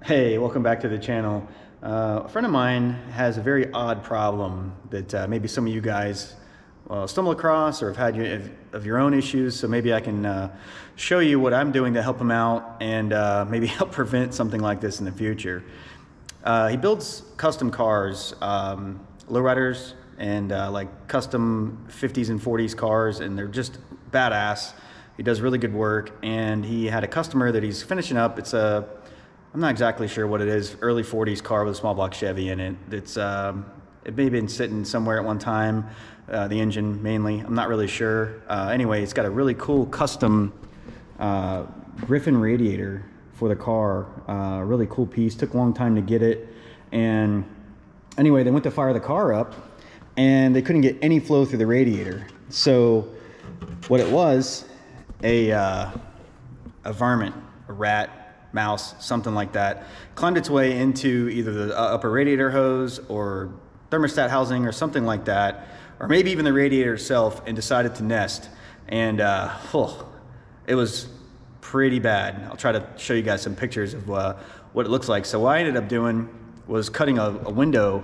Hey, welcome back to the channel. A friend of mine has a very odd problem that maybe some of you guys stumble across or have had of your own issues, so maybe I can show you what I'm doing to help him out and maybe help prevent something like this in the future. He builds custom cars, lowriders, and like custom 50s and 40s cars, and they're just badass. He does really good work, and he had a customer that he's finishing up. It's I'm not exactly sure what it is, early 40s car with a small block Chevy in it. It may have been sitting somewhere at one time, the engine mainly, I'm not really sure. Anyway, it's got a really cool custom Griffin radiator for the car, really cool piece, took a long time to get it. And anyway, they went to fire the car up and they couldn't get any flow through the radiator. So what it was, a varmint, a rat, mouse, something like that, climbed its way into either the upper radiator hose or thermostat housing or something like that, or maybe even the radiator itself, and decided to nest. And it was pretty bad. I'll try to show you guys some pictures of what it looks like. So what I ended up doing was cutting a window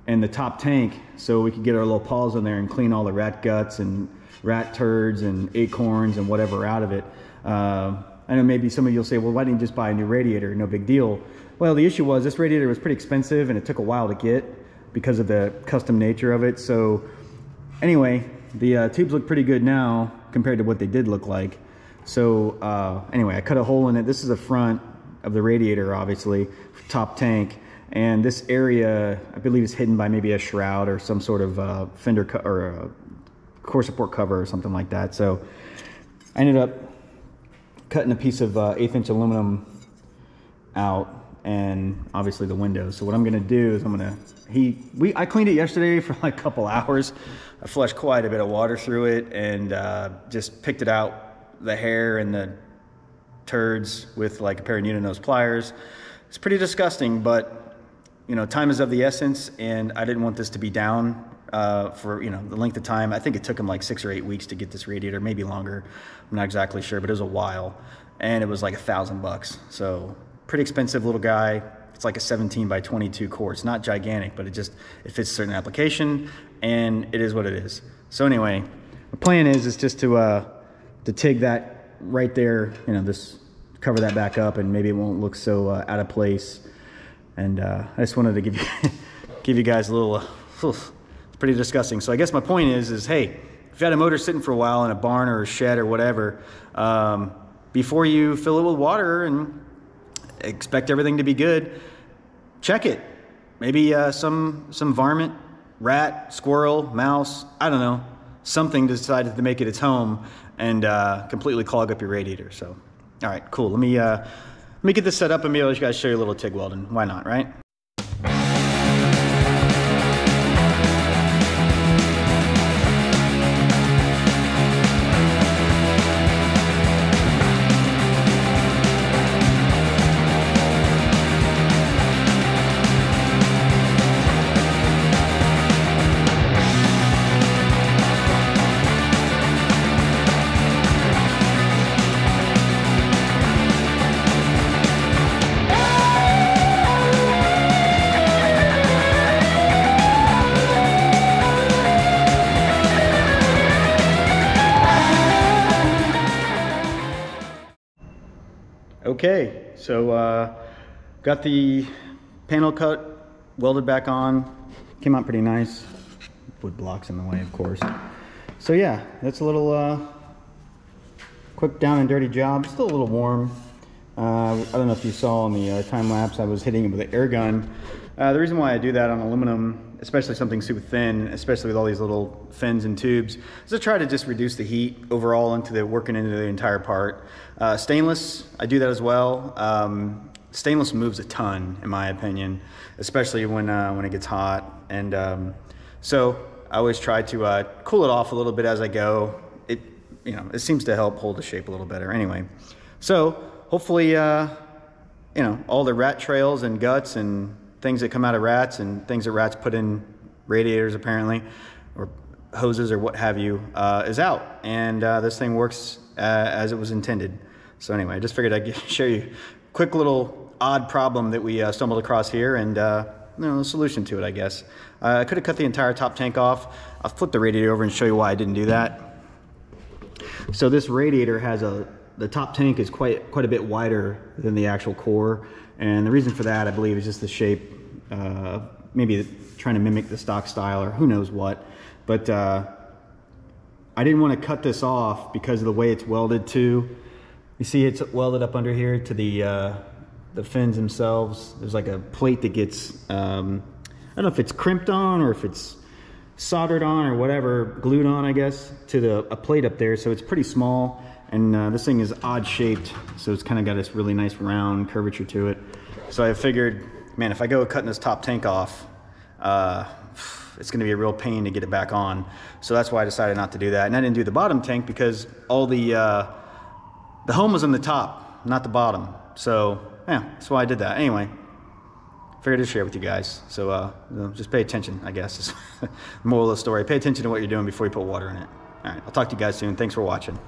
in the top tank so we could get our little paws in there and clean all the rat guts and rat turds and acorns and whatever out of it. I know maybe some of you will say, well, why didn't you just buy a new radiator? No big deal. Well, the issue was this radiator was pretty expensive and it took a while to get because of the custom nature of it. So anyway, the tubes look pretty good now compared to what they did look like. So anyway, I cut a hole in it. This is the front of the radiator, obviously, top tank. And this area, I believe, is hidden by maybe a shroud or some sort of fender or a core support cover or something like that. So I ended up cutting a piece of 1/8" aluminum out, and obviously the window. So what I'm gonna do is I cleaned it yesterday for like a couple hours. I flushed quite a bit of water through it and just picked it out, the hair and the turds, with like a pair of needle nose pliers. It's pretty disgusting, but you know, time is of the essence, and I didn't want this to be down for the length of time. I think it took him like 6 or 8 weeks to get this radiator, maybe longer. I'm not exactly sure, but it was a while, and it was like $1,000. So pretty expensive little guy. It's like a 17 by 22 core. It's not gigantic, but it fits a certain application, and it is what it is. So anyway, the plan is just to TIG that right there, this, cover that back up, and maybe it won't look so out of place. And I just wanted to give you guys a little. It's pretty disgusting. So I guess my point is hey, if you had a motor sitting for a while in a barn or a shed or whatever, before you fill it with water and expect everything to be good, check it. Maybe some varmint, rat, squirrel, mouse, I don't know, something decided to make it its home and completely clog up your radiator. So, all right, cool. Let me get this set up and maybe I'll let you guys show you a little TIG welding. Why not, right? Okay, so got the panel cut, welded back on, came out pretty nice. Wood blocks in the way, of course. So yeah, that's a little quick down and dirty job. Still a little warm. I don't know if you saw in the time lapse, I was hitting it with an air gun. The reason why I do that on aluminum, especially something super thin, especially with all these little fins and tubes, is to try to just reduce the heat overall working into the entire part. Stainless, I do that as well. Stainless moves a ton, in my opinion, especially when it gets hot. And so I always try to cool it off a little bit as I go. It seems to help hold the shape a little better. Anyway, so hopefully, all the rat trails and guts and things that come out of rats and things that rats put in radiators apparently, or hoses or what have you, is out, and this thing works as it was intended. So anyway, I just figured I'd share you a quick little odd problem that we stumbled across here, and a solution to it, I guess. I could have cut the entire top tank off. I'll flip the radiator over and show you why I didn't do that. So this radiator has the top tank is quite a bit wider than the actual core, and the reason for that, I believe, is just the shape. Maybe trying to mimic the stock style or who knows what, but I didn't want to cut this off because of the way it's welded to. You see it's welded up under here to the fins themselves. There's like a plate that gets, I don't know if it's crimped on or if it's soldered on or whatever, glued on, I guess, to a plate up there. So it's pretty small, and this thing is odd shaped, so it's kind of got this really nice round curvature to it. So I figured, man, if I go cutting this top tank off, it's going to be a real pain to get it back on. So that's why I decided not to do that. And I didn't do the bottom tank because all the home was on the top, not the bottom. So yeah, that's why I did that. Anyway, figured to share with you guys. So just pay attention, I guess. Moral of the story: pay attention to what you're doing before you put water in it. All right, I'll talk to you guys soon. Thanks for watching.